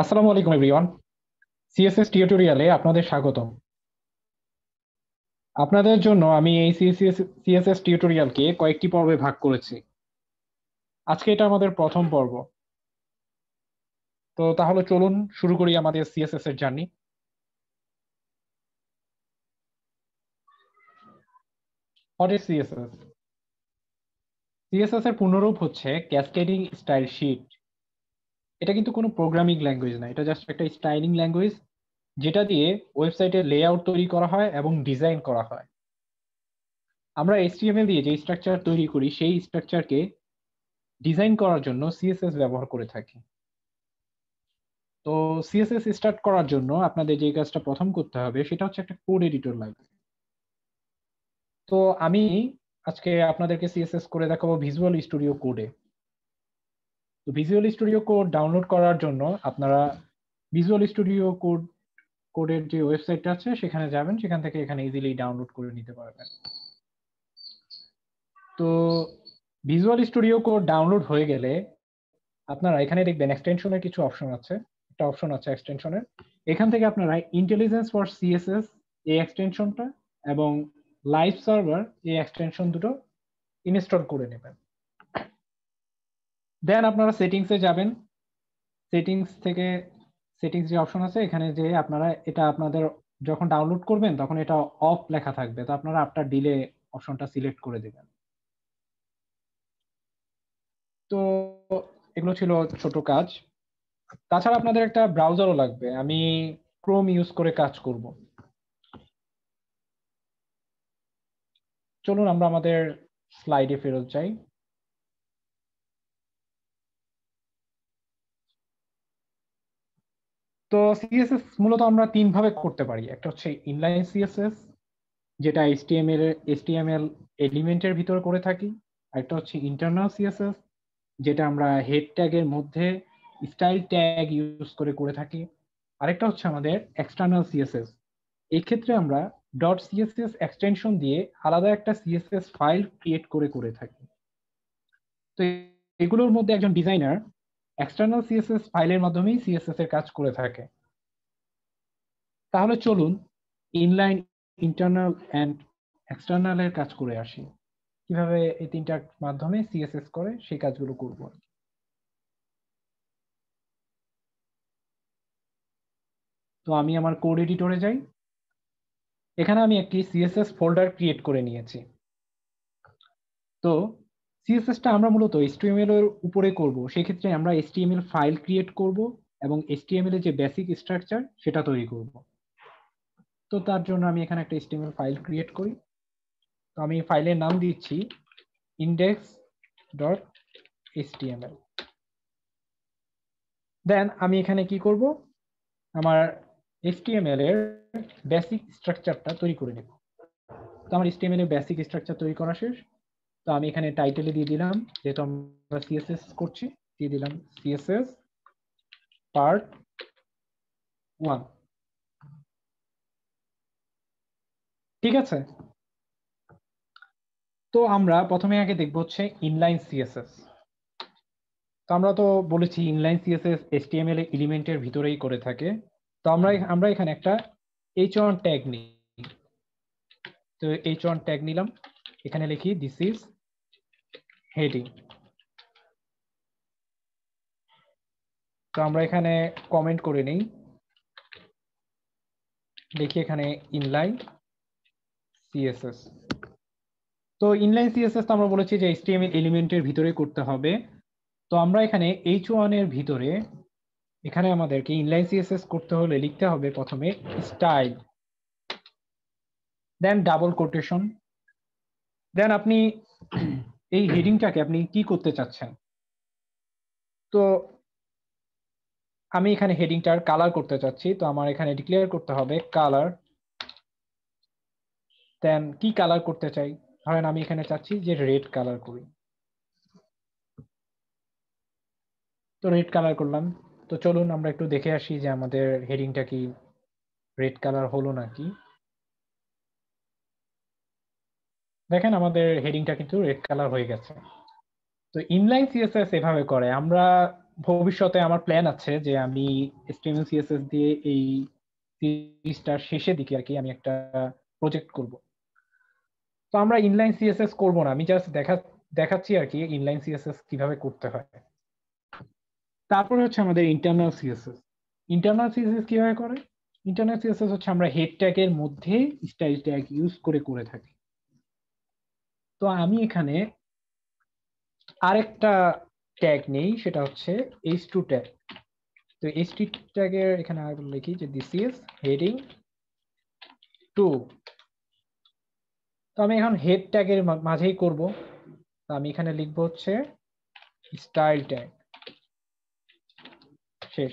আসসালামু আলাইকুম everyone. CSS টিউটোরিয়ালে আপনাদের স্বাগতম। আপনাদের জন্য আমি এই সিএসএস টিউটোরিয়ালকে কয়েকটি পর্বে ভাগ করেছি। আজকে এটা আমাদের প্রথম পর্ব। তো তাহলে চলুন শুরু করি আমাদের সিএসএস এর journey. What is CSS? CSS এর পূর্ণরূপ হচ্ছে ক্যাসকেডিং স্টাইল শীট। এটা কিন্তু কোনো প্রোগ্রামিং ল্যাঙ্গুয়েজ না, এটা জাস্ট একটা স্টাইলিং ল্যাঙ্গুয়েজ যেটা দিয়ে ওয়েবসাইটের লেআউট তৈরি করা হয় এবং ডিজাইন করা হয়। আমরা এইচটিএমএল দিয়ে যে স্ট্রাকচার তৈরি করি সেই স্ট্রাকচারকে ডিজাইন করার জন্য সিএসএস ব্যবহার করে থাকি। তো সিএসএস স্টার্ট করার জন্য আপনাদের যে কাজটা প্রথম করতে হবে সেটা হচ্ছে একটা কোড এডিটর লাগবে। তো আমি আজকে আপনাদেরকে সিএসএস করে দেখাবো ভিজুয়াল স্টুডিও কোডে। তো ভিজুয়াল স্টুডিও কোড ডাউনলোড করার জন্য আপনারা ভিজুয়াল স্টুডিও কোডের যে ওয়েবসাইটটা আছে সেখানে যাবেন, সেখান থেকে এখানে ইজিলি ডাউনলোড করে নিতে পারবেন। তো ভিজুয়াল স্টুডিও কোড ডাউনলোড হয়ে গেলে আপনারা এখানে দেখবেন এক্সটেনশনের কিছু অপশন আছে। একটা অপশন আছে এক্সটেনশনের, এখান থেকে আপনারা ইন্টেলিজেন্স ফর সিএসএস এই এক্সটেনশনটা এবং লাইভ সার্ভার এই এক্সটেনশন দুটো ইনস্টল করে নেবেন। দেন আপনারা সেটিংসে যাবেন। সেটিংস থেকে সেটিংস যে অপশন আছে এখানে যে আপনারা এটা আপনাদের যখন ডাউনলোড করবেন তখন এটা অফ লেখা থাকবে, তো আপনারা আফটার ডিলে অপশনটা সিলেক্ট করে দেবেন। তো এগুলো ছিল ছোট কাজ। তাছাড়া আপনাদের একটা ব্রাউজারও লাগবে। আমি ক্রোম ইউজ করে কাজ করব। চলুন আমরা আমাদের স্লাইডে ফেরত যাই। তো সিএসএস মূলত আমরা তিন ভাবে করতে পারি। একটা হচ্ছে ইনলাইন সিএসএস, যেটা এইচটিএমএল এলিমেন্টের ভিতরে করে থাকি। একটা হচ্ছে ইন্টারনাল সিএসএস, যেটা আমরা হেড ট্যাগের মধ্যে স্টাইল ট্যাগ ইউজ করে করে থাকি। আরেকটা হচ্ছে আমাদের এক্সটার্নাল সিএসএস। এই ক্ষেত্রে আমরা ডট সিএসএস এক্সটেনশন দিয়ে আলাদা একটা সিএসএস ফাইল ক্রিয়েট করে করে থাকি। তো এগুলোর মধ্যে একজন ডিজাইনার এক্সটার্নাল সিএসএস ফাইলের মাধ্যমেই সিএসএস এর কাজ করে থাকে। তাহলে চলুন ইনলাইন, ইন্টারনাল অ্যান্ড এক্সটার্নাল এর কাজ করে আসি। কিভাবে এই তিনটার মাধ্যমে সিএসএস করে সেই কাজগুলো করব। তো আমি আমার কোড এডিটরে যাই। এখানে আমি একটি সিএসএস ফোল্ডার ক্রিয়েট করে নিয়েছি। তো সিএসএসটা আমরা মূলত এইচটিএমএল এর উপরে করব, সেক্ষেত্রে আমরা এইচটিএমএল ফাইল ক্রিয়েট করব এবং এইচটিএমএল এর যে বেসিক স্ট্রাকচার সেটা তৈরি করব। তো তার জন্য আমি এখানে একটা এইচটিএমএল ফাইল ক্রিয়েট করি। তো আমি ফাইলের নাম দিচ্ছি ইন্ডেক্স ডট এইচটিএমএল। দেন আমি এখানে কি করব, আমার এইচটিএমএল এর বেসিক স্ট্রাকচারটা তৈরি করে নেব। তো আমার এইচটিএমএল এর বেসিক স্ট্রাকচার তৈরি করা শেষ। তো আমি এখানে টাইটেলে দিয়ে দিলাম, যেহেতু আমরা সিএসএস করছি, দিয়ে দিলাম সিএসএস পার্ট 1। ঠিক আছে। তো আমরা প্রথমে আগে দেখবো হচ্ছে ইনলাইন সিএসএস। তো আমরা তো বলেছি ইনলাইন সিএসএস এইচটিএমএল এলিমেন্টের ভিতরেই করে থাকে। তো আমরা এখানে একটা h1 ট্যাগ নিই। তো h1 ট্যাগ নিলাম, এখানে লিখি দিস ইজ হেডিং। তো আমরা এখানে কমেন্ট করে নেই, লিখি এখানে ইনলাইন সিএসএস। তো ইনলাইন সিএসএস তো আমরা বলেছি যে এইচটিএমএল এলিমেন্টের ভিতরে করতে হবে। তো আমরা এখানে h1 এর ভিতরে এখানে আমাদেরকে ইনলাইন সিএসএস করতে হলে লিখতে হবে প্রথমে স্টাইল, দেন ডাবল কোটেশন। দেন আপনি এই হেডিংটাকে আপনি কি করতে চাচ্ছেন। তো আমি এখানে হেডিংটার কালার করতে চাচ্ছি, তো আমার এখানে ডিক্লেয়ার করতে হবে কালার। দেন কি কালার করতে চাই, ধরেন আমি এখানে চাচ্ছি যে রেড কালার করি, তো রেড কালার করলাম। তো চলুন আমরা একটু দেখে আসি যে আমাদের হেডিংটা কি রেড কালার হলো নাকি। দেখেন আমাদের হেডিংটা কিন্তু রেড কালার হয়ে গেছে। তো ইনলাইন সিএসএস এভাবে করে। আমরা ভবিষ্যতে আমার প্ল্যান আছে যে আমি HTML CSS দিয়ে এই সিরিজটার শেষের দিকে আর কি আমি একটা প্রজেক্ট করব। তো আমরা ইনলাইন সিএসএস করব না, আমি জাস্ট দেখাচ্ছি আর কি ইনলাইন সিএসএস কিভাবে করতে হয়। তারপরে হচ্ছে আমাদের ইন্টারনাল সিএসএস। ইন্টারনাল সিএসএস কিভাবে করে? ইন্টারনাল সিএসএস হচ্ছে আমরা হেড ট্যাগের মধ্যে স্টাইল ট্যাগ ইউজ করে থাকি। তো আমি এখানে আরেকটা ট্যাগ নেই, সেটা হচ্ছে h2 ট্যাগ। তো h2 ট্যাগের এখানে লিখি যে দিস ইজ হেডিং 2। তো আমি এখন হেড ট্যাগের মাঝেই করব। তো আমি এখানে লিখবো হচ্ছে স্টাইল ট্যাগ, শেষ।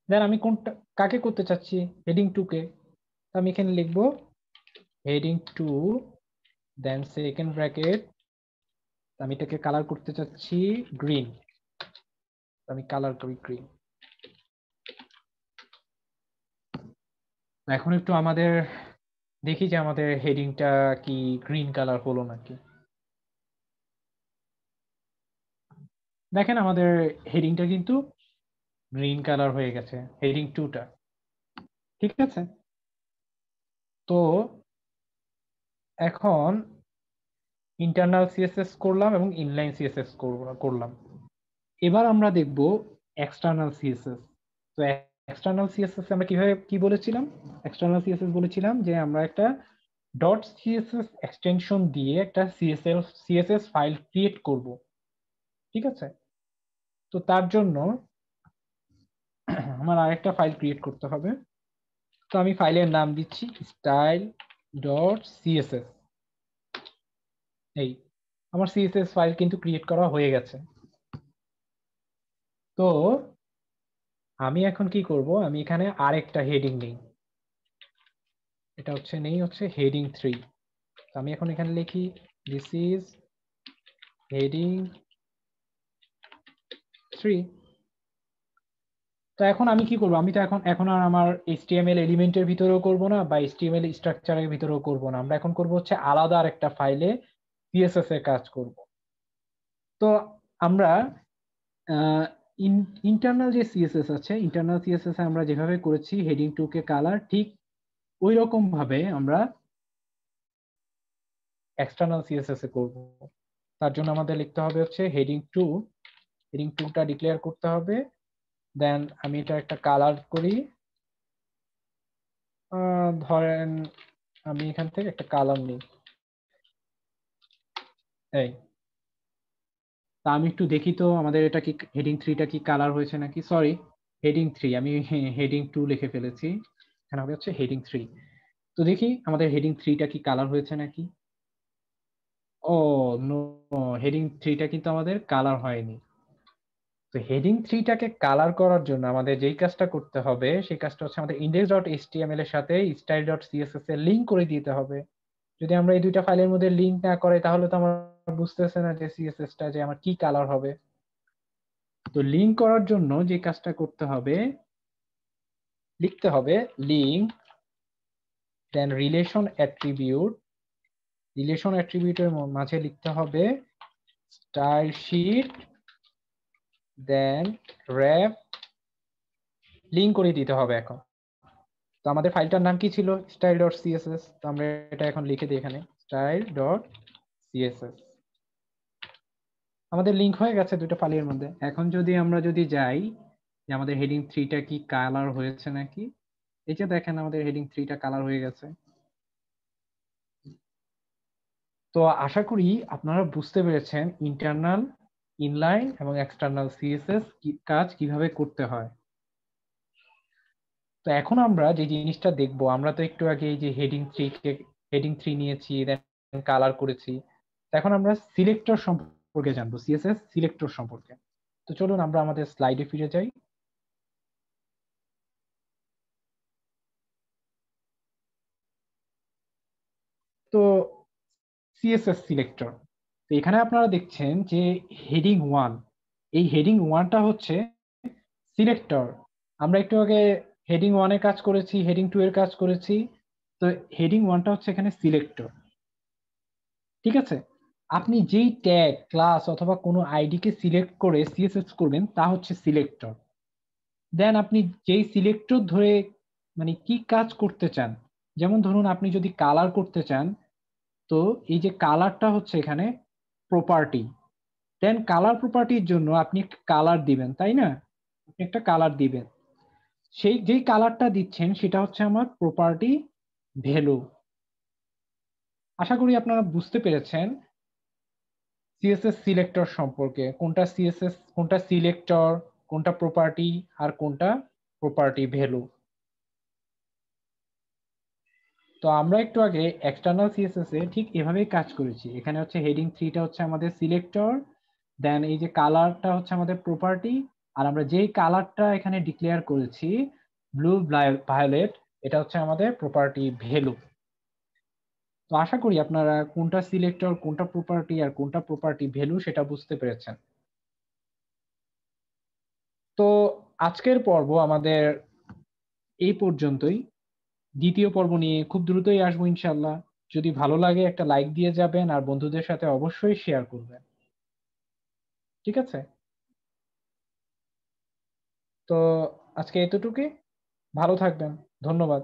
দেন আমি কোনটা কাকে করতে চাচ্ছি? হেডিং 2 কে। তো আমি এখানে লিখবো হেডিং 2 দেন সেকেন্ড ব্র্যাকেট, আমি এটাকে কালার করতে চাচ্ছি গ্রিন। আমি কালার করি গ্রিন। এখন একটু আমাদের দেখি যে আমাদের হেডিংটা কি গ্রিন কালার হলো নাকি। দেখেন আমাদের হেডিংটা কিন্তু গ্রিন কালার হয়ে গেছে, হেডিং 2টা। ঠিক আছে, তো এখন ইন্টারনাল সিএসএস করলাম এবং ইনলাইন সিএসএস করলাম। এবার আমরা দেখব এক্সটার্নাল সিএসএস। তো এক্সটার্নাল সিএসএস আমরা কিভাবে কি বলেছিলাম? এক্সটার্নাল সিএসএস বলেছিলাম যে আমরা একটা ডট সিএসএস এক্সটেনশন দিয়ে একটা সিএসএস ফাইল ক্রিয়েট করব। ঠিক আছে, তো তার জন্য আমার আরেকটা ফাইল ক্রিয়েট করতে হবে। তো আমি ফাইলের নাম দিচ্ছি স্টাইল ডট সিএসএস। এই আমার সিএসএস ফাইল কিন্তু ক্রিয়েট করা হয়ে গেছে। তো আমি এখন কি করব, আমি এখানে আরেকটা হেডিং নেই, এটা হচ্ছে হেডিং 3। আমি এখন এখানে লিখি দিস ইজ হেডিং 3। তো এখন আমি কি করব, আমি তো এখন আর আমার HTML এলিমেন্টের ভিতরেও করব না বা HTML স্ট্রাকচারের ভিতরেও করব না, আমরা এখন করব হচ্ছে আলাদা আরেকটা ফাইলে সিএসএস এর কাজ করব। তো আমরা ইন্টারনাল যে সিএসএস আছে, ইন্টারনাল সিএসএস আমরা যেভাবে করেছি হেডিং 2 কে কালার, ঠিক ওই রকম ভাবে আমরা এক্সটার্নাল সিএসএস এ করব। তার জন্য আমাদের লিখতে হবে হচ্ছে হেডিং 2, হেডিং 2টা ডিক্লেয়ার করতে হবে। দেন আমি এটা একটা কালার করি, ধরেন আমি এখান থেকে একটা কালার নিই, এই। তা আমি একটু দেখি তো আমাদের এটা কি হেডিং 3টা কি কালার হয়েছে নাকি। সরি, হেডিং 3, আমি হেডিং 2 লিখে ফেলেছি, এখানে হবে হচ্ছে হেডিং 3। তো দেখি আমাদের হেডিং 3টা কি কালার হয়েছে নাকি। ও নো, হেডিং 3টা কিন্তু আমাদের কালার হয়নি। তো হেডিং 3টাকে কালার করার জন্য আমাদের যেই কাজটা করতে হবে সেই কাজটা হচ্ছে আমাদের index.html এর সাথে style.css এর লিংক করে দিতে হবে। যদি আমরা এই দুইটা ফাইলের মধ্যে লিংক না করে তাহলে তো আমার বুঝতেছে না যে সিএসএসটা যে আমার কি কালার হবে। তো লিংক করার জন্য যে কাজটা করতে হবে, লিখতে হবে লিংক দেন রিলেশন অ্যাট্রিবিউটের মাঝে লিখতে হবে স্টাইল শীট দেন র‍্যাপ, লিংক করে দিতে হবে। এখন তো আমাদের ফাইলটার নাম কি ছিল? style.css। তো আমরা এটা এখন লিখে দিই এখানে style.css। আমাদের লিংক হয়ে গেছে দুটো ফাইলের মধ্যে। এখন যদি আমরা যাই যে আমাদের হেডিং 3টা কি কালার হয়েছে নাকি, এই যে দেখেন আমাদের হেডিং 3টা কালার হয়ে গেছে। তো আশা করি আপনারা বুঝতে পেরেছেন ইন্টারনাল, ইনলাইন এবং এক্সটার্নাল সিএসএস কাজ কিভাবে করতে হয়। তো এখন আমরা যে জিনিসটা দেখবো, আমরা তো একটু আগে এই যে হেডিং 3 নিয়েছি, দেন কালার করেছি। এখন আমরা সিলেক্টর সম্পর্কে জানবো, সিএসএস সিলেক্টর সম্পর্কে। তো চলুন আমরা আমাদের স্লাইডে ফিরে যাই। তো সিএসএস সিলেক্টর, তো এখানে আপনারা দেখছেন যে হেডিং 1, এই হেডিং 1টা হচ্ছে সিলেক্টর। আমরা একটু আগে হেডিং 1 এর কাজ করেছি, হেডিং 2 এর কাজ করেছি। তো হেডিং 1টা হচ্ছে এখানে সিলেক্টর। ঠিক আছে, আপনি যেই ট্যাগ ক্লাস অথবা কোনো আইডিকে সিলেক্ট করে সিএসএস করবেন তা হচ্ছে সিলেক্টর। দেন আপনি যেই সিলেক্টর ধরে মানে কি কাজ করতে চান, যেমন ধরুন আপনি যদি কালার করতে চান, তো এই যে কালারটা হচ্ছে এখানে প্রপার্টি। দেন কালার প্রপার্টির জন্য আপনি একটা কালার দিবেন, তাই না? আপনি একটা কালার দিবেন, সেই যেই কালারটা দিচ্ছেন সেটা হচ্ছে আমার প্রপার্টি ভ্যালু। আশা করি আপনারা বুঝতে পেরেছেন সিএসএস সিলেক্টর সম্পর্কে, কোনটা সিএসএস, কোনটা সিলেক্টর, কোনটা প্রপার্টি, আর কোনটা প্রপার্টি ভ্যালু। তো আমরা একটু আগে এক্সটার্নাল সিএসএস এ ঠিক এভাবেই কাজ করেছি। এখানে হচ্ছে হেডিং 3টা হচ্ছে আমাদের সিলেক্টর, দেন এই যে কালারটা হচ্ছে আমাদের প্রপার্টি, আর আমরা যেই কালারটা এখানে ডিক্লেয়ার করেছি ব্লু ভায়োলেট, এটা হচ্ছে আমাদের প্রপার্টি ভ্যালু। তো আশা করি আপনারা কোনটা সিলেক্টর, কোনটা প্রপার্টি আর কোনটা প্রপার্টি ভ্যালু সেটা বুঝতে পেরেছেন। তো আজকের পর্ব আমাদের এই পর্যন্তই। দ্বিতীয় পর্ব নিয়ে খুব দ্রুতই আসবো ইনশাল্লাহ। যদি ভালো লাগে একটা লাইক দিয়ে যাবেন আর বন্ধুদের সাথে অবশ্যই শেয়ার করবেন। ঠিক আছে? তো আজকে এতটুকুই। ভালো থাকবেন। ধন্যবাদ।